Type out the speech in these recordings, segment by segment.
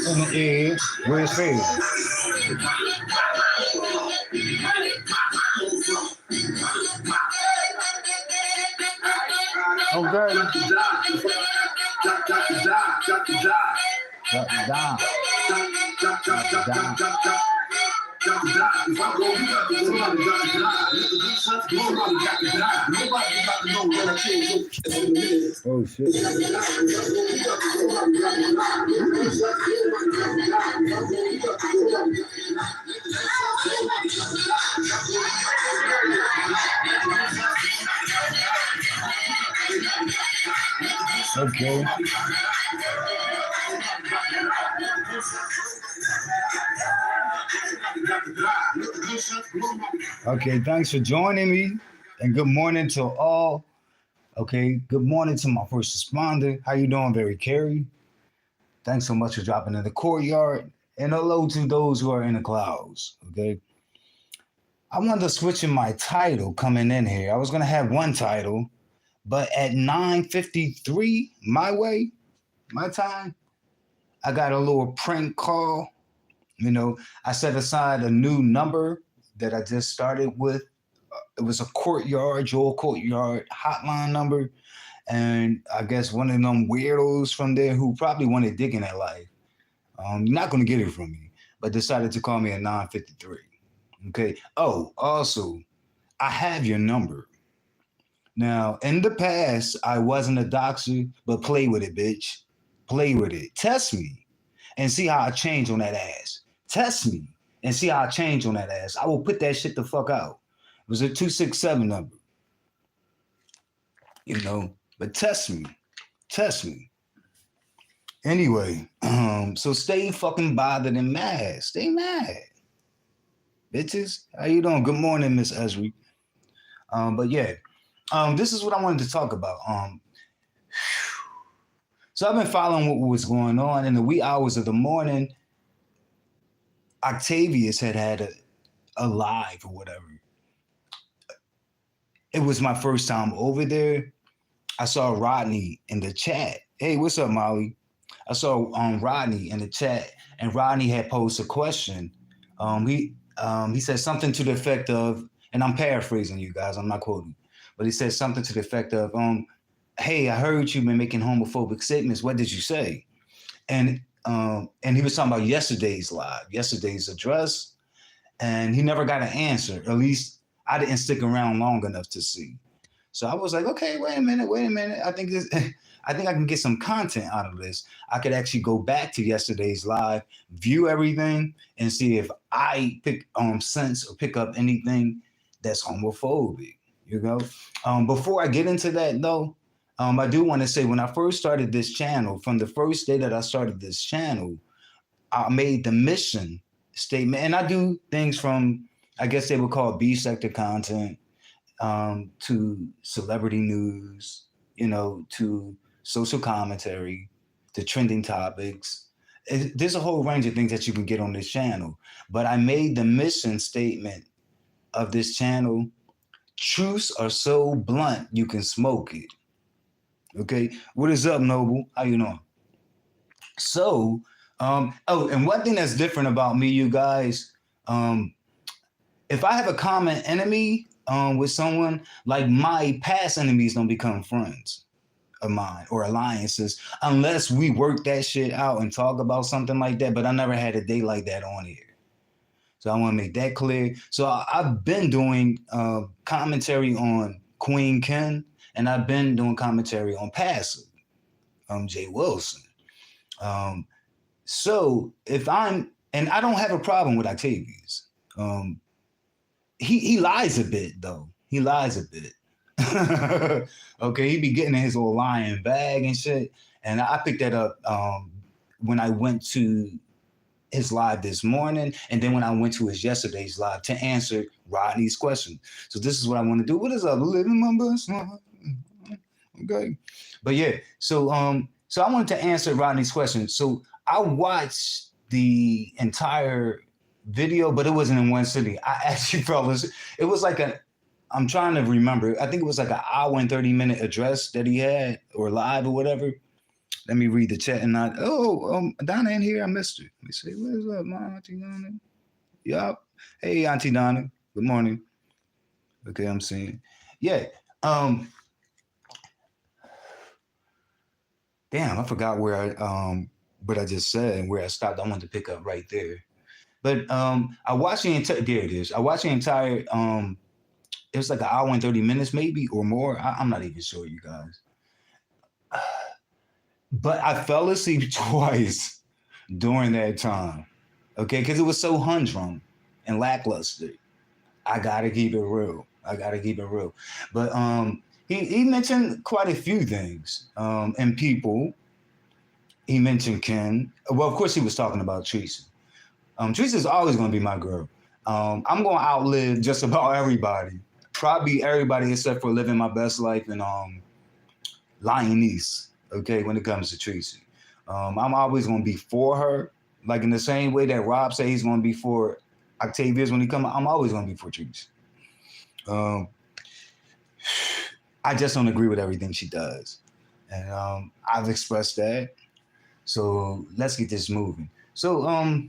In the air, where it's fair. Okay. Oh shit. Okay. Okay, thanks for joining me. And good morning to all. Okay, good morning to my first responder. How you doing, Very Carey? Thanks so much for dropping in the courtyard. And hello to those who are in the clouds. Okay. I wanted to switch in my title coming in here. I was gonna have one title, but at 9:53 my way, my time, I got a little prank call. You know, I set aside a new number that I just started with. It was a Joel Courtyard hotline number. And I guess one of them weirdos from there who probably wanted dick in their life, you're not going to get it from me, but decided to call me at 9:53. Okay. Oh, also, I have your number. Now, in the past, I wasn't a doxer, but play with it, bitch. Play with it. Test me and see how I change on that ass. Test me and see how I change on that ass. I will put that shit the fuck out. It was a 267 number. You know, but test me. Test me. Anyway, so stay fucking bothered and mad. Stay mad. Bitches, how you doing? Good morning, Miss Esri. But yeah, this is what I wanted to talk about. So I've been following what was going on in the wee hours of the morning. Octavius had a live or whatever. It was my first time over there. I saw Rodney in the chat. Hey, what's up, Molly? I saw Rodney in the chat, and Rodney had posed a question. He said something to the effect of, and I'm paraphrasing you guys, I'm not quoting, but he said something to the effect of, hey, I heard you've been making homophobic statements. What did you say? And he was talking about yesterday's live, yesterday's address, and he never got an answer. At least I didn't stick around long enough to see. So I was like, okay, wait a minute. I think I can get some content out of this. I could actually go back to yesterday's live, view everything, and see if I sense or pick up anything that's homophobic. You know. Before I get into that, though, I do want to say when I first started this channel, from the first day that I started this channel, I made the mission statement, and I do things from, I guess they would call it B sector content, to celebrity news, you know, to social commentary, to trending topics. There's a whole range of things that you can get on this channel. But I made the mission statement of this channel: truths are so blunt you can smoke it. Okay, what is up, Noble? How you doing? So, and one thing that's different about me, you guys, if I have a common enemy with someone, like my past enemies don't become friends of mine or alliances unless we work that shit out and talk about something like that. But I never had a day like that on here. So I want to make that clear. So I've been doing commentary on Queen Ken, and I've been doing commentary on Passive, Jay Wilson. So if and I don't have a problem with Octavius. Um, he lies a bit though. He lies a bit. Okay, he be getting in his little lying bag and shit. And I picked that up when I went to his live this morning, and then when I went to his yesterday's live to answer Rodney's question. So this is what I want to do. What is up, living my best life? Okay, but yeah. So I wanted to answer Rodney's question. So I watched the entire video, but it wasn't in one sitting. I actually probably it was like a. I'm trying to remember. I think it was like an hour and 30-minute address that he had, or live or whatever. Let me read the chat and not. Donna in here. I missed her. Let me see. What is up, my Auntie Donna? Yup. Hey, Auntie Donna. Good morning. Okay, I'm seeing. Yeah. Damn, I forgot where I what I just said and where I stopped. I wanted to pick up right there. But I watched the entire. There it is. I watched the entire. It was like an hour and 30 minutes, maybe or more. I'm not even sure, you guys. But I fell asleep twice during that time. Okay, because it was so humdrum and lackluster. I gotta keep it real. I gotta keep it real. But he mentioned quite a few things. And people. He mentioned Ken. Well, of course, he was talking about Teresa. Teresa's always gonna be my girl. I'm gonna outlive just about everybody. Probably everybody except for living my best life and Lioness. Okay, when it comes to Teresa. I'm always gonna be for her. Like in the same way that Rob said he's gonna be for Octavius when he come, I'm always gonna be for Teresa. I just don't agree with everything she does. And I've expressed that. So let's get this moving. So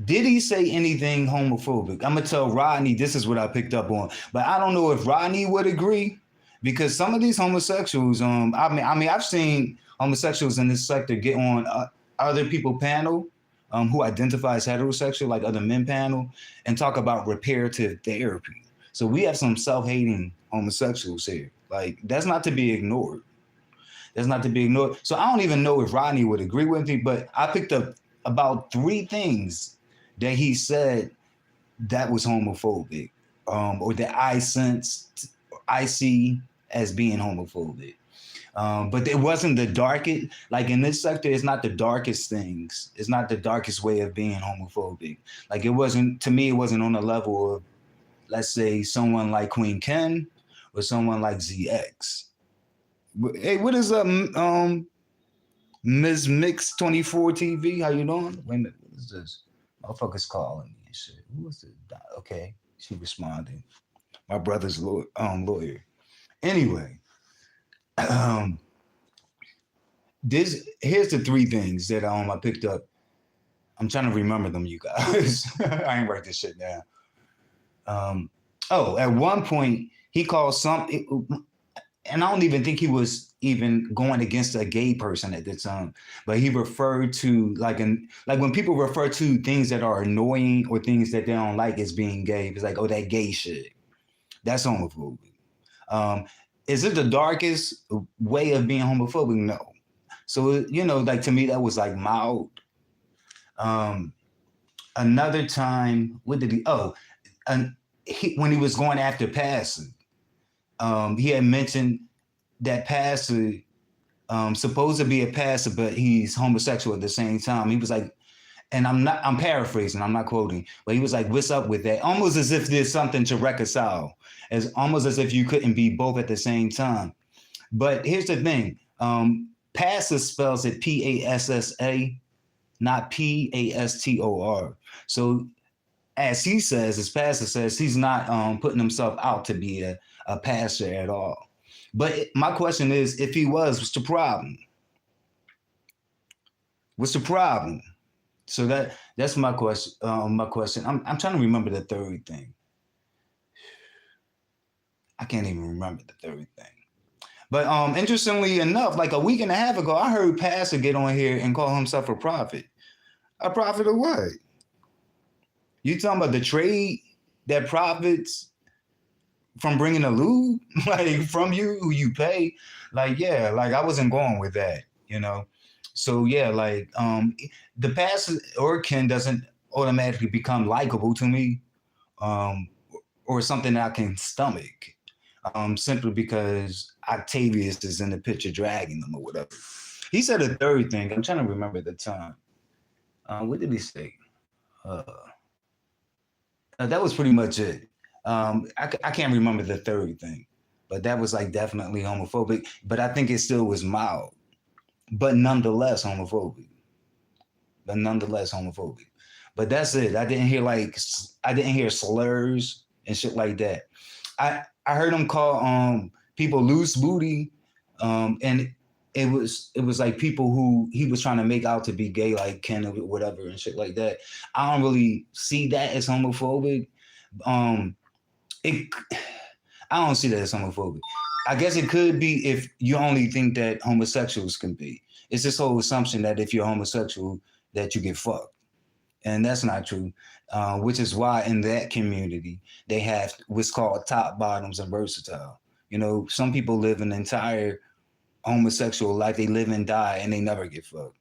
did he say anything homophobic? I'm gonna tell Rodney this is what I picked up on, but I don't know if Rodney would agree because some of these homosexuals, I mean, I've seen homosexuals in this sector get on other people panel who identify as heterosexual, like other men panel, and talk about reparative therapy. So we have some self-hating homosexuals here. Like that's not to be ignored. That's not to be ignored. So I don't even know if Rodney would agree with me, but I picked up about 3 things that he said that was homophobic, or that I see as being homophobic. But it wasn't the darkest, like in this sector, it's not the darkest things. It's not the darkest way of being homophobic. Like it wasn't, to me, it wasn't on the level of, let's say, someone like Queen Ken or someone like ZX. Hey, what is up, Ms. Mix 24 TV? How you doing? Wait a minute, what is this? Motherfuckers calling me and shit. Who is it? Okay, she responded. My brother's lawyer. Anyway, here's the 3 things that I picked up. I'm trying to remember them, you guys. I ain't write this shit down. At one point he called and I don't even think he was even going against a gay person at the time, but he referred to like when people refer to things that are annoying or things that they don't like as being gay, it's like, oh, that gay shit. That's homophobic. Is it the darkest way of being homophobic? No. So, like to me, that was like mild. Another time, what did he? When he was going after Pastor. He had mentioned that Pastor supposed to be a pastor, but he's homosexual at the same time. He was like, and I'm paraphrasing, I'm not quoting, but he was like, what's up with that? Almost as if there's something to reconcile, almost as if you couldn't be both at the same time. But here's the thing, pastor spells it Passa, not Pastor. So as he says, as pastor says, he's not putting himself out to be a pastor at all. But my question is, if he was, what's the problem? What's the problem? So that's my question. I'm trying to remember the third thing. I can't even remember the third thing. But interestingly enough, like a week and a half ago, I heard Pastor get on here and call himself a prophet. A prophet of what? You talking about the trade that profits from bringing a lube, like from you, who you pay? Like, yeah, like I wasn't going with that, So yeah, like the pastor or Ken doesn't automatically become likable to me, um, or something that I can stomach, simply because Octavius is in the picture dragging them or whatever. He said a third thing. I'm trying to remember the time. What did he say? Uh, that was pretty much it. I can't remember the third thing, but that was like definitely homophobic. But I think it still was mild, but nonetheless homophobic. But nonetheless homophobic. But that's it. I didn't hear slurs and shit like that. I heard him call people loose booty, and it was like people who he was trying to make out to be gay, like Ken or whatever and shit like that. I don't really see that as homophobic. Um, it I don't see that as homophobic. I guess it could be if you only think that homosexuals can be. It's this whole assumption that if you're homosexual, that you get fucked, and that's not true. Which is why in that community they have what's called top bottoms and versatile. You know, some people live an entire homosexual life. They live and die, and they never get fucked.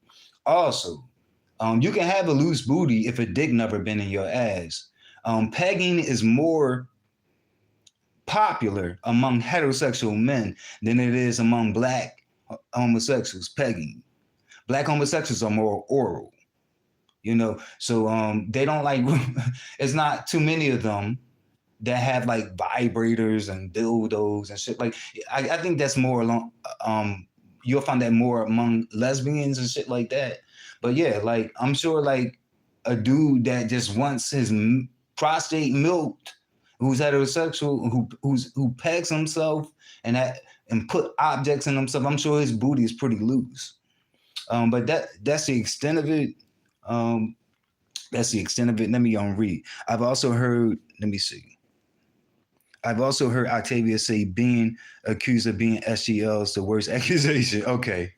Also, you can have a loose booty if a dick never been in your ass. Pegging is more popular among heterosexual men than it is among black homosexuals. Pegging. Black homosexuals are more oral, you know. So they don't like. It's not too many of them that have like vibrators and dildos and shit. Like I think that's more along. You'll find that more among lesbians and shit like that. But yeah, like I'm sure like a dude that just wants his prostate milked, who's heterosexual, who pegs himself and put objects in himself. I'm sure his booty is pretty loose. But that's the extent of it. Um, that's the extent of it. Let me read. I've also heard. Let me see. I've also heard Octavia say being accused of being SGL is the worst accusation. Okay,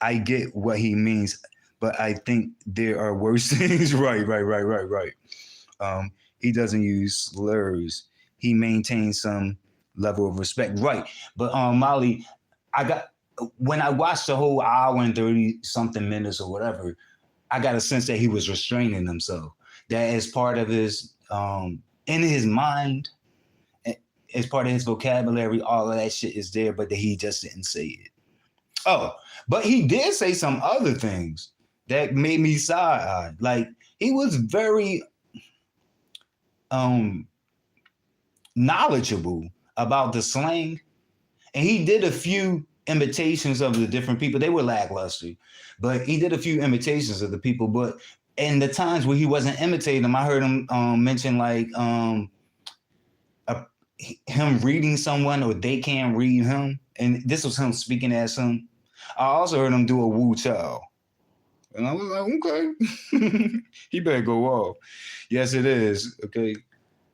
I get what he means, but I think there are worse things. Right. He doesn't use slurs. He maintains some level of respect. Right. But Molly, I got when I watched the whole hour and 30 something minutes or whatever, I got a sense that he was restraining himself. That as part of his in his mind, as part of his vocabulary, all of that shit is there, but that he just didn't say it. Oh, but he did say some other things that made me side-eyed. Like he was very knowledgeable about the slang, and he did a few imitations of the different people. They were lackluster, but he did a few imitations of the people. But in the times where he wasn't imitating them, I heard him mention like him reading someone or they can't read him, and this was him speaking as him. I also heard him do a Wu Chow, and I was like, okay, he better go off. Yes, it is. Okay,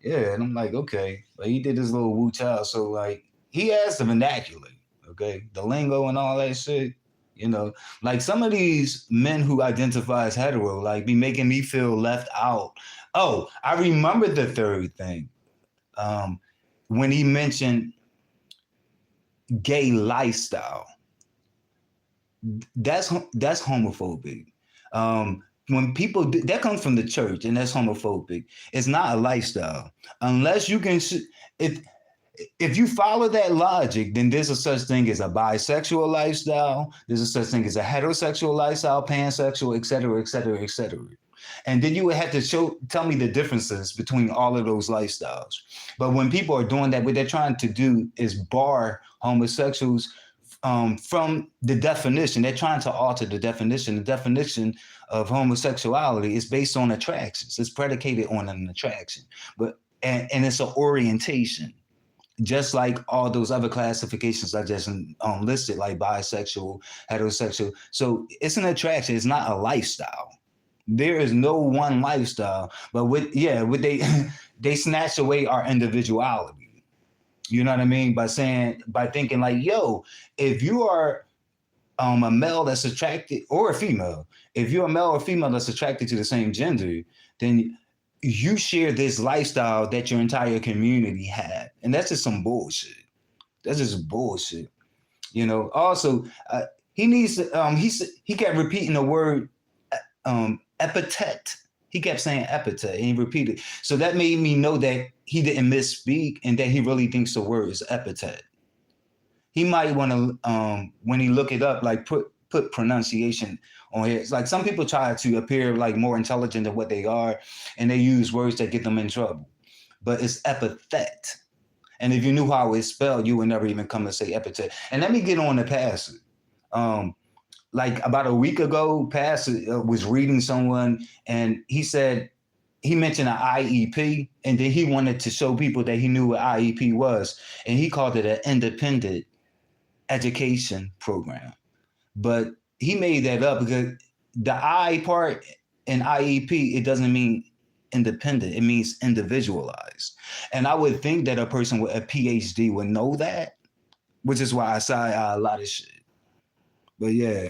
yeah, and I'm like, okay, like he did this little Wu Chow, so like he has the vernacular, okay, the lingo and all that shit. You know, like some of these men who identify as hetero, like be making me feel left out. Oh, I remember the third thing. When he mentioned gay lifestyle, that's homophobic. When people that comes from the church and that's homophobic. It's not a lifestyle unless you can. If you follow that logic, then there's a such thing as a bisexual lifestyle. There's a such thing as a heterosexual lifestyle, pansexual, et cetera, et cetera, et cetera. And then you would have to tell me the differences between all of those lifestyles. But when people are doing that, what they're trying to do is bar homosexuals from the definition. They're trying to alter the definition. The definition of homosexuality is based on attractions. It's predicated on an attraction, and it's an orientation. Just like all those other classifications I just listed, like bisexual, heterosexual. So it's an attraction. It's not a lifestyle. There is no one lifestyle, but with they they snatch away our individuality. You know what I mean? By thinking like, yo, if you are a male that's attracted or a female, if you're a male or female that's attracted to the same gender, then you share this lifestyle that your entire community had, and that's just some bullshit. That's just bullshit. You know. Also, he needs to. He kept repeating the word epithet. He kept saying epithet and he repeated. So that made me know that he didn't misspeak and that he really thinks the word is epithet. He might want to, when he look it up, like put pronunciation on here. It's like some people try to appear like more intelligent than what they are, and they use words that get them in trouble. But it's epithet. And if you knew how it's spelled, you would never even come to say epithet. And let me get on the pastor. Like about a week ago, pastor was reading someone, and he mentioned an IEP, and then he wanted to show people that he knew what IEP was, and he called it an independent education program. But he made that up because the I part in IEP, it doesn't mean independent, it means individualized. And I would think that a person with a PhD would know that, which is why I say a lot of shit. But yeah.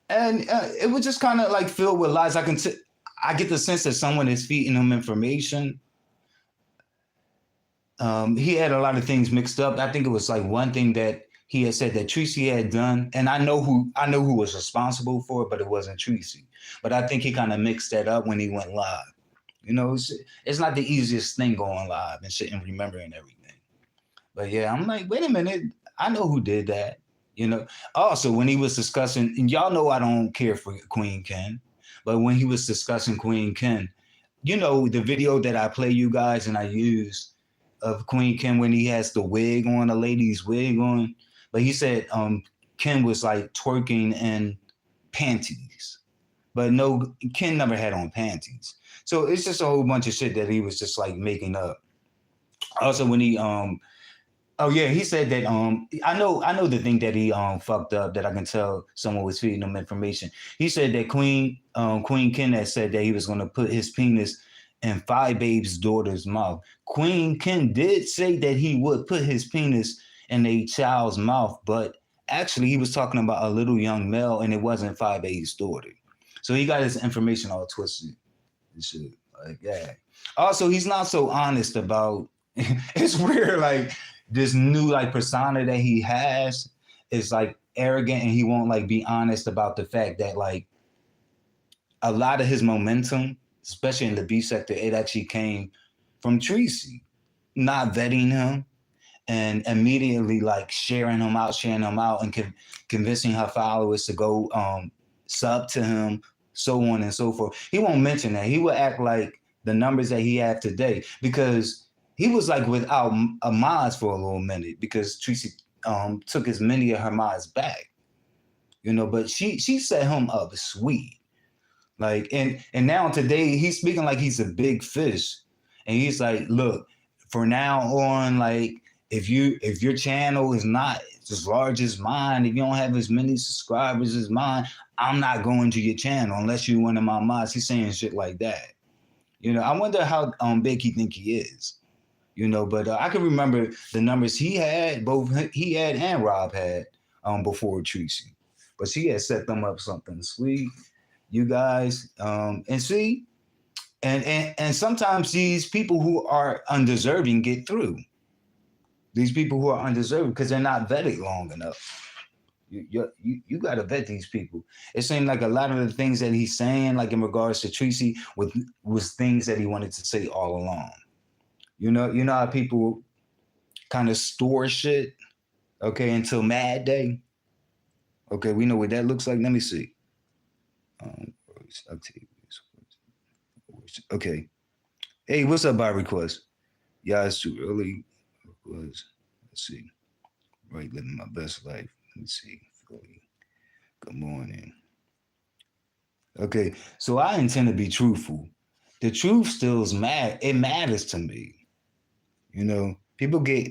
And it was just kind of like filled with lies. I get the sense that someone is feeding him information. He had a lot of things mixed up. I think it was like one thing that he had said that Tracy had done, and I know who was responsible for it, but it wasn't Tracy. But I think he kind of mixed that up when he went live. You know, it's not the easiest thing going live and shit and remembering everything. But yeah, I'm like, wait a minute, I know who did that. You know, also when he was discussing, and y'all know I don't care for Queen Ken, but when he was discussing Queen Ken, you know, the video that I play you guys and I use of Queen Ken when he has the wig on, a lady's wig on, but he said Ken was like twerking in panties, but no, Ken never had on panties. So it's just a whole bunch of shit that he was just like making up. Also, when he oh yeah, he said that I know the thing that he fucked up that I can tell someone was feeding him information. He said that Queen Ken had said that he was gonna put his penis in Five Babe's daughter's mouth. Queen Ken did say that he would put his penis in a child's mouth, but actually he was talking about a little young male and it wasn't Five Babe's daughter. So he got his information all twisted and shit. Like, yeah. Also, he's not so honest about it's weird, like this new like persona that he has is like arrogant and he won't like be honest about the fact that like a lot of his momentum, especially in the B sector, it actually came from Tracy not vetting him and immediately like sharing him out and convincing her followers to go sub to him, so on and so forth. He won't mention that. He will act like the numbers that he had today, because he was like without a mods for a little minute because Tracy took as many of her mods back, you know, but she set him up sweet. Like, and now today he's speaking like he's a big fish. And he's like, look, for now on, like, if your channel is not as large as mine, if you don't have as many subscribers as mine, I'm not going to your channel unless you're one of my mods. He's saying shit like that. You know, I wonder how big he think he is. You know, but I can remember the numbers he had, both he had and Rob had before Tracy. But she had set them up something sweet, you guys. And see, and sometimes these people who are undeserving get through. These people who are undeserving because they're not vetted long enough. You got to vet these people. It seemed like a lot of the things that he's saying, like in regards to Tracy, was things that he wanted to say all along. You know how people kind of store shit, okay, until Mad Day. Okay, we know what that looks like. Let me see. Okay. Hey, what's up, by request? Yeah, it's too early. Let's see. Right, living my best life. Let's see. Good morning. Okay, so I intend to be truthful. The truth still is mad. It matters to me. You know, people get,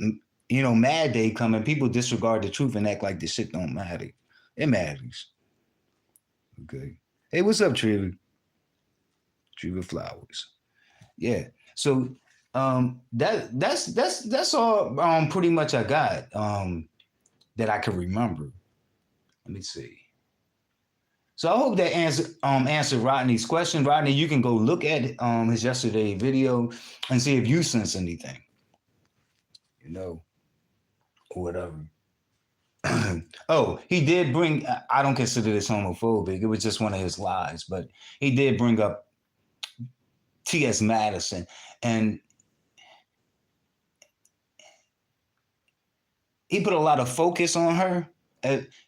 Mad Day coming, people disregard the truth and act like this shit don't matter. It matters. Okay. Hey, what's up, Trevor? Trevor Flowers. Yeah. So that's all pretty much I got that I can remember. Let me see. So I hope that answered Rodney's question. Rodney, you can go look at his yesterday video and see if you sense anything. You know, or whatever. Oh, he did bring. I don't consider this homophobic. It was just one of his lies, but he did bring up T.S. Madison, and he put a lot of focus on her.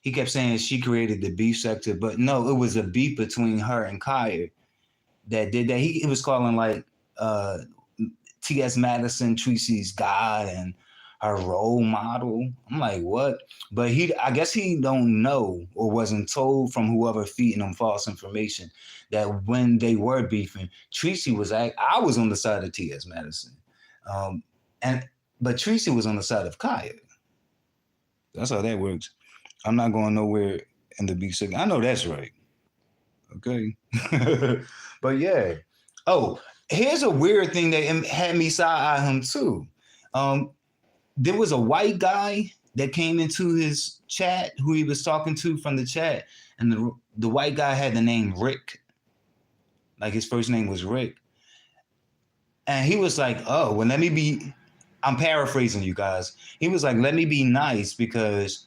He kept saying she created the beef sector, but no, it was a beef between her and Kyer that did that. He was calling like uh, T.S. Madison Tracy's God and her role model. I'm like, what? But I guess he don't know or wasn't told from whoever feeding him false information that when they were beefing, Tracy was I was on the side of T.S. Madison, um, and but Tracy was on the side of Kyer. That's how that works. I'm not going nowhere in the beef sector. I know that's right. Okay. But yeah. Oh, here's a weird thing that had me side eye him too. Um, there was a white guy that came into his chat who he was talking to from the chat, and the white guy had the name Rick. Like his first name was Rick. And he was like, oh, well, let me be. I'm paraphrasing you guys. He was like, let me be nice because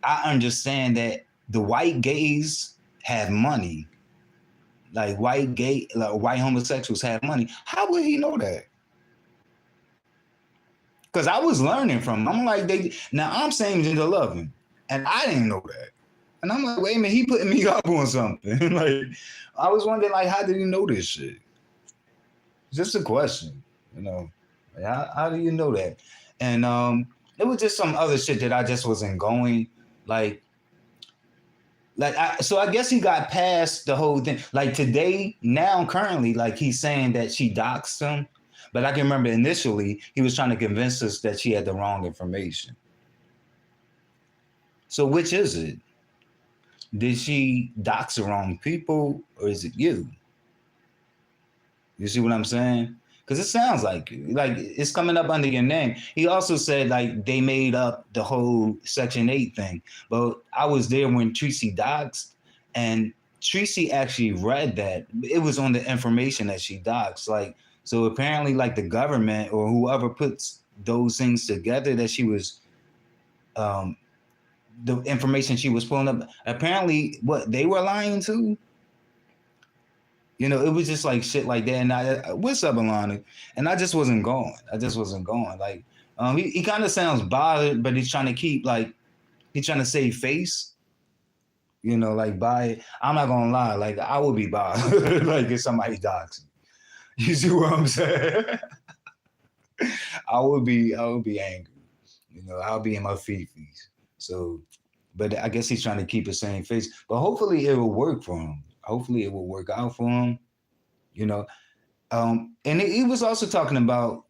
I understand that the white gays have money. Like white homosexuals have money. How would he know that? Because I was learning from him. I'm like, now I'm same gender loving, and I didn't know that. And I'm like, wait a minute, he putting me up on something. Like, I was wondering, like, how did he know this shit? Just a question, you know. Like, how do you know that? And it was just some other shit that I just wasn't going. So I guess he got past the whole thing. Like today, now currently, like he's saying that she doxed him. But I can remember initially he was trying to convince us that she had the wrong information. So which is it? Did she dox the wrong people or is it you? You see what I'm saying? Because it sounds like it's coming up under your name. He also said like they made up the whole Section 8 thing. But I was there when Tracy doxed, and Tracy actually read that. It was on the information that she doxed. Like, so apparently like the government or whoever puts those things together that she was the information she was pulling up, apparently what they were lying to. You know, it was just like shit like that. And what's up, Alana? And I just wasn't going. Like, he kind of sounds bothered, but he's trying to keep he's trying to save face. You know, like by it. I'm not gonna lie, like I would be bothered, like if somebody doxed me. You see what I'm saying? I would be angry. You know, I'll be in my fifties. So, but I guess he's trying to keep the same face. But hopefully it will work for him. Hopefully it will work out for him, you know. And he was also talking about,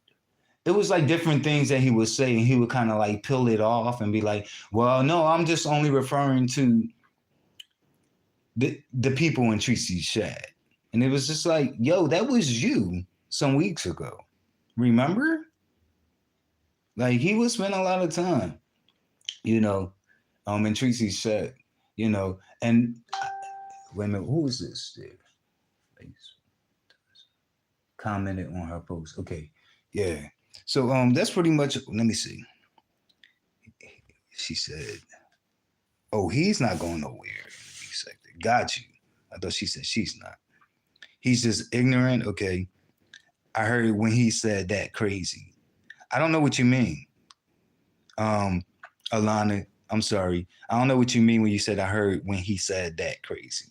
it was like different things that he would say, and he would kind of like peel it off and be like, well, no, I'm just only referring to the people in Tracy's chat. And it was just like, yo, that was you some weeks ago. Remember? Like he would spend a lot of time, you know, in Tracy's chat, you know, and wait a minute, who is this? Commented on her post. Okay, yeah. So that's pretty much. Let me see. She said, "Oh, he's not going nowhere." Got you. I thought she said she's not. He's just ignorant. Okay, I heard when he said that crazy. I don't know what you mean. Alana, I'm sorry. I don't know what you mean when you said I heard when he said that crazy.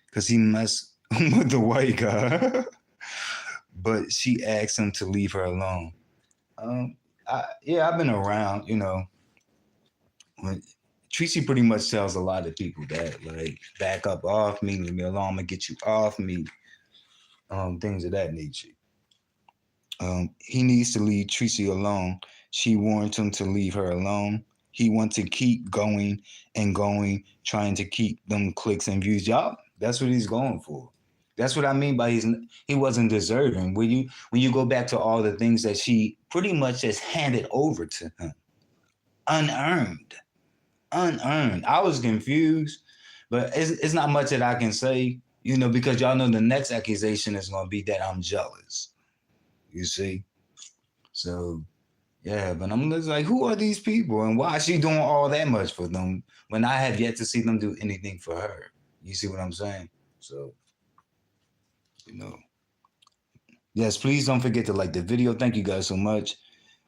Because he messed with the white guy. But she asked him to leave her alone. I've been around, you know. When Tracy pretty much tells a lot of people that, like, back up off me, leave me alone, I'm gonna get you off me. Things of that nature. He needs to leave Tracy alone. She warns him to leave her alone. He wants to keep going and going, trying to keep them clicks and views. Y'all, that's what he's going for. That's what I mean by he wasn't deserving. When you go back to all the things that she pretty much just handed over to him, unearned. I was confused, but it's not much that I can say, you know, because y'all know the next accusation is going to be that I'm jealous. You see, so Yeah, but I'm just like, who are these people, and why is she doing all that much for them when I have yet to see them do anything for her? You see what I'm saying? So, you know, yes, please don't forget to like the video. Thank you guys so much.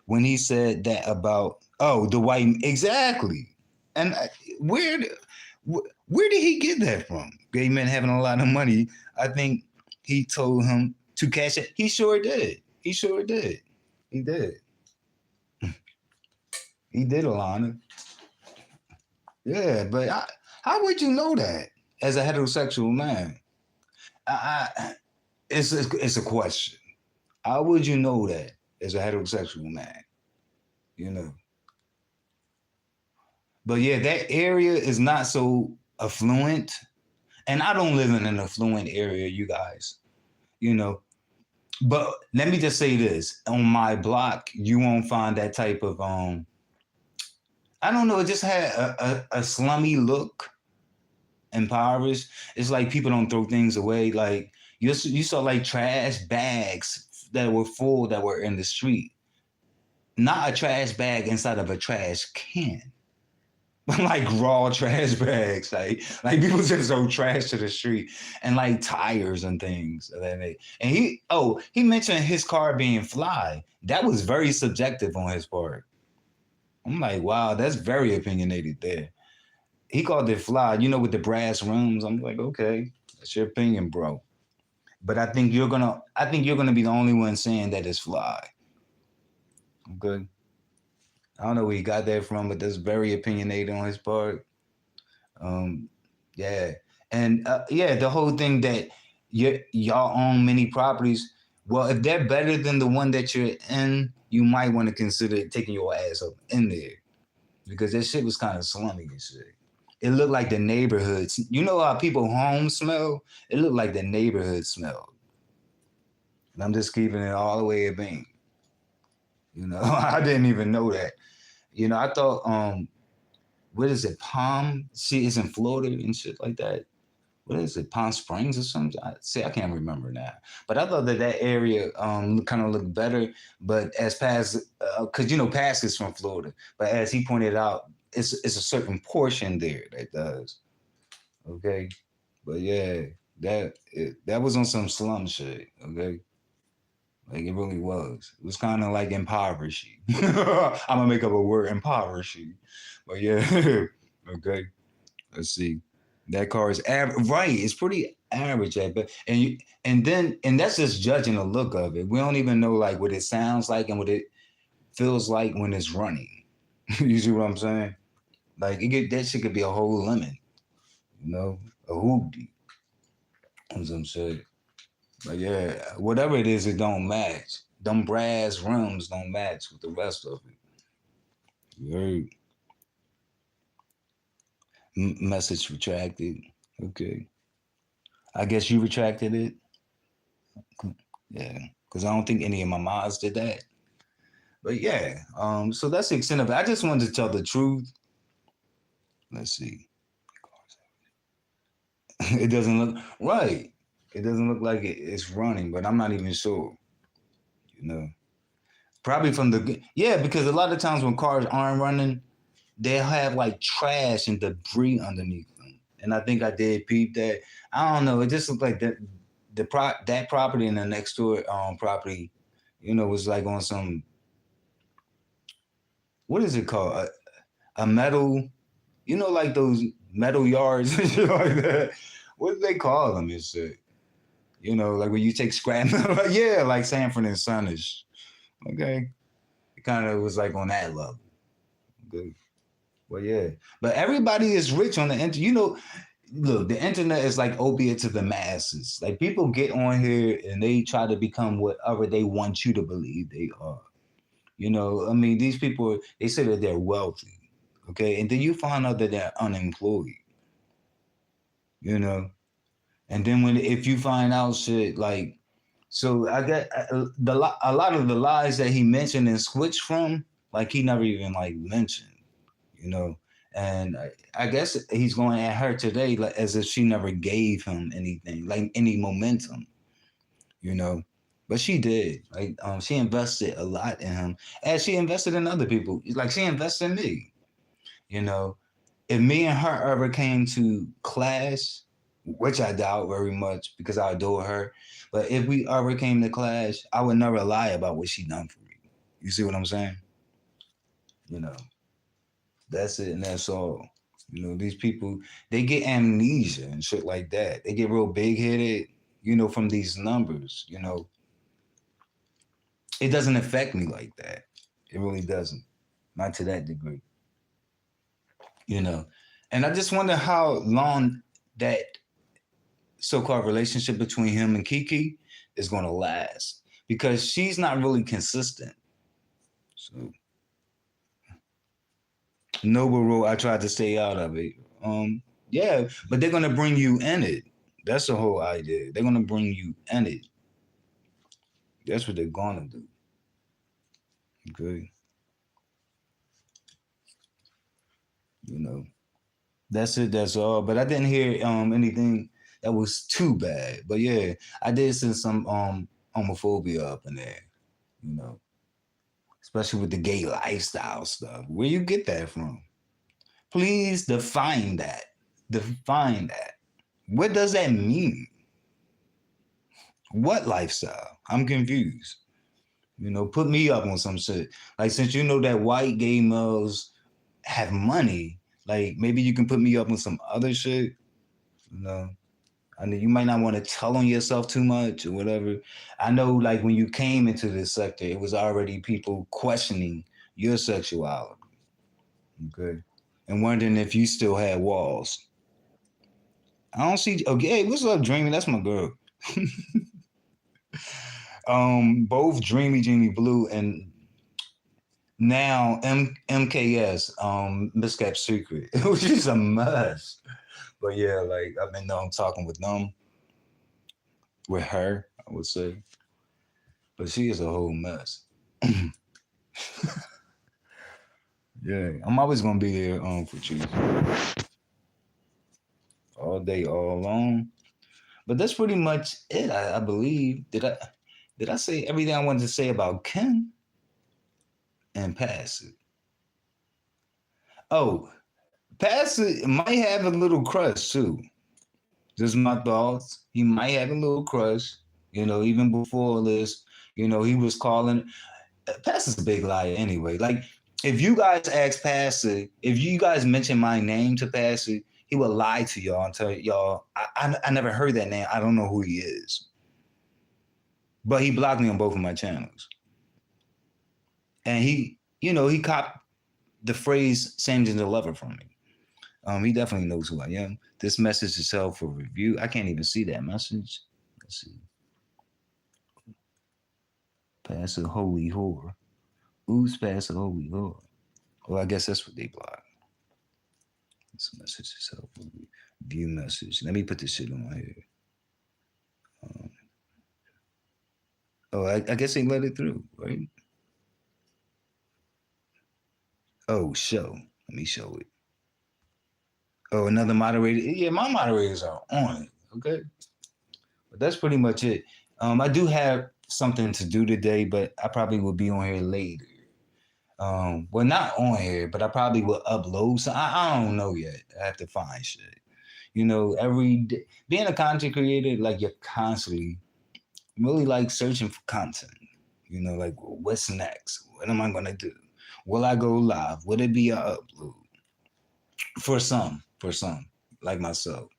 When he said that about the white exactly, and where where did he get that from? Gay men having a lot of money. I think he told him to cash it. He sure did. He sure did. He did. He did, Alana. Yeah, but how would you know that as a heterosexual man? It's a question. How would you know that as a heterosexual man? You know. But yeah, that area is not so affluent. And I don't live in an affluent area, you guys. You know. But let me just say this. On my block, you won't find that type of I don't know, it just had a slummy look, impoverished. It's like people don't throw things away. Like you saw like trash bags that were full that were in the street. Not a trash bag inside of a trash can. Like raw trash bags, like people just throw trash to the street and like tires and things. And he mentioned his car being fly. That was very subjective on his part. I'm like, wow, that's very opinionated there. He called it fly, with the brass rims. I'm like, okay, that's your opinion, bro. But I think you're gonna be the only one saying that it's fly. Okay. I don't know where he got that from, but that's very opinionated on his part. Um, yeah, and yeah, the whole thing that y'all own many properties. Well, if they're better than the one that you're in, you might want to consider taking your ass up in there because that shit was kind of slummy and shit. It looked like the neighborhoods. You know how people homes smell? It looked like the neighborhood smelled. And I'm just keeping it all the way a being. I didn't even know that. I thought what is it? Palm? See, it's in Florida and shit like that. What is it? Palm Springs or something? I can't remember now. But I thought that area kind of looked better. But as Paz, because Paz is from Florida, but as he pointed out, it's a certain portion there that does. Okay, but yeah, that was on some slum shit. Okay, like it really was. It was kind of like impoverished. I'm gonna make up a word, impoverished. But yeah, okay. Let's see. That car is average, right? It's pretty average, but and that's just judging the look of it. We don't even know like what it sounds like and what it feels like when it's running. You see what I'm saying? Like that shit could be a whole lemon, a hoopty, or some shit. But yeah, whatever it is, it don't match. Them brass rims don't match with the rest of it. You heard? Message retracted. Okay. I guess you retracted it. Yeah. Because I don't think any of my mods did that. But yeah. So that's the extent of it. I just wanted to tell the truth. Let's see. It doesn't look right. It doesn't look like it's running, but I'm not even sure. Probably from because a lot of times when cars aren't running, they'll have like trash and debris underneath them. And I think I did peep that. I don't know. It just looked like that property and the next door property, was like on some, what is it called? A metal, like those metal yards and shit like that. What do they call them and shit? Like when you take scrap metal, yeah, like Sanford and Sonish. Okay. It kind of was like on that level. Good. Well, yeah. But everybody is rich on the internet. Look, the internet is like opiate to the masses. Like people get on here and they try to become whatever they want you to believe they are. I mean, these people, they say that they're wealthy. Okay. And then you find out that they're unemployed. And then if you find out shit like, so I got a lot of the lies that he mentioned and switched from, like he never even like mentioned, and I guess he's going at her today as if she never gave him anything, like any momentum, But she did. Like she invested a lot in him. And she invested in other people. Like she invested in me. You know, if me and her ever came to clash, which I doubt very much because I adore her, but if we ever came to clash, I would never lie about what she done for me. You see what I'm saying? You know, that's it and that's all. You know, these people, they get amnesia and shit like that. They get real big headed, you know, from these numbers. You know, it doesn't affect me like that. It really doesn't. Not to that degree. You know, and I just wonder how long that so-called relationship between him and Kiki is going to last because she's not really consistent. So Noble Road, I tried to stay out of it. Yeah, but they're gonna bring you in it. That's the whole idea. They're gonna bring you in it. That's what they're gonna do. Okay, you know. That's it. That's all. But I didn't hear anything that was too bad. But yeah, I did see some homophobia up in there. You know, especially with the gay lifestyle stuff. Where you get that from? Please define that. Define that. What does that mean? What lifestyle? I'm confused. You know, put me up on some shit. Like since you know that white gay males have money, like maybe you can put me up on some other shit. You know, I mean, you might not want to tell on yourself too much or whatever. I know, like when you came into this sector, it was already people questioning your sexuality. Okay, and wondering if you still had walls. I don't see. Okay, hey, what's up, Dreamy? That's my girl. Both Dreamy Jeannie Blue and now MKS, Miscap Secret, which is a mess. But yeah, like I've been talking with them, with her, I would say. But she is a whole mess. Yeah, I'm always gonna be there for you all day, all along. But that's pretty much it, I believe. Did I say everything I wanted to say about Ken and pass it? Oh, pass it might have a little crush too. Just my thoughts. He might have a little crush. You know, even before this, you know, he was calling. Pastor's a big liar anyway. Like, if you guys ask Pastor, if you guys mention my name to Pastor, he will lie to y'all and tell y'all, I never heard that name. I don't know who he is. But he blocked me on both of my channels. And he, you know, he copped the phrase same gender lover from me. He definitely knows who I am. This message is held for review. I can't even see that message. Let's see. Pastor Holy Whore. Who's Pastor Holy Whore? Well, I guess that's what they block. This message is held for review. View message. Let me put this shit on here. Oh, I guess they let it through, right? Oh, show. Let me show it. Oh, another moderator. Yeah, my moderators are on it. Okay. But that's pretty much it. I do have something to do today, but I probably will be on here later. Well, not on here, but I probably will upload. So I don't know yet. I have to find shit. You know, every day, being a content creator, like you're constantly really like searching for content. You know, like what's next? What am I gonna do? Will I go live? Will it be an upload? For some, like myself,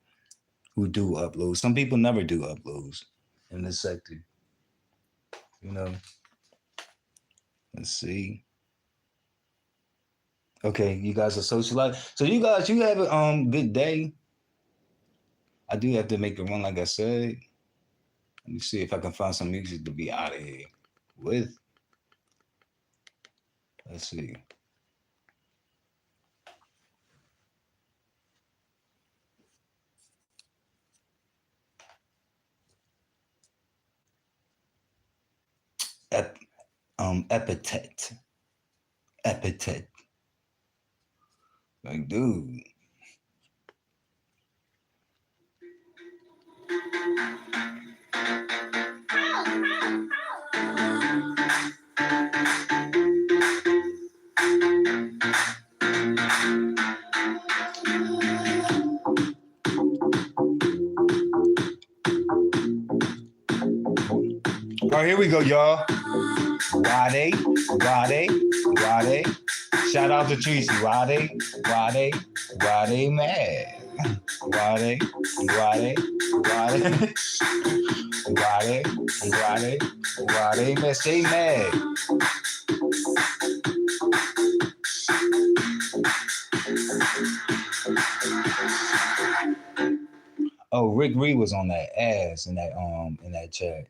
who do uploads. Some people never do uploads in this sector. You know, let's see. Okay, you guys are socialized. So you guys, you have a good day. I do have to make a run, like I said. Let me see if I can find some music to be out of here with. Let's see. Ep, epithet. Epithet. Like, dude. right, here we go, y'all. Wade, Wade, Wade. Shout out to Tracy. Wade, Wade, Wade mad. Wade, Wade, Wade. Wade, Wade, Wade mad. Stay mad. Oh, Rick Reed was on that ass in that chat.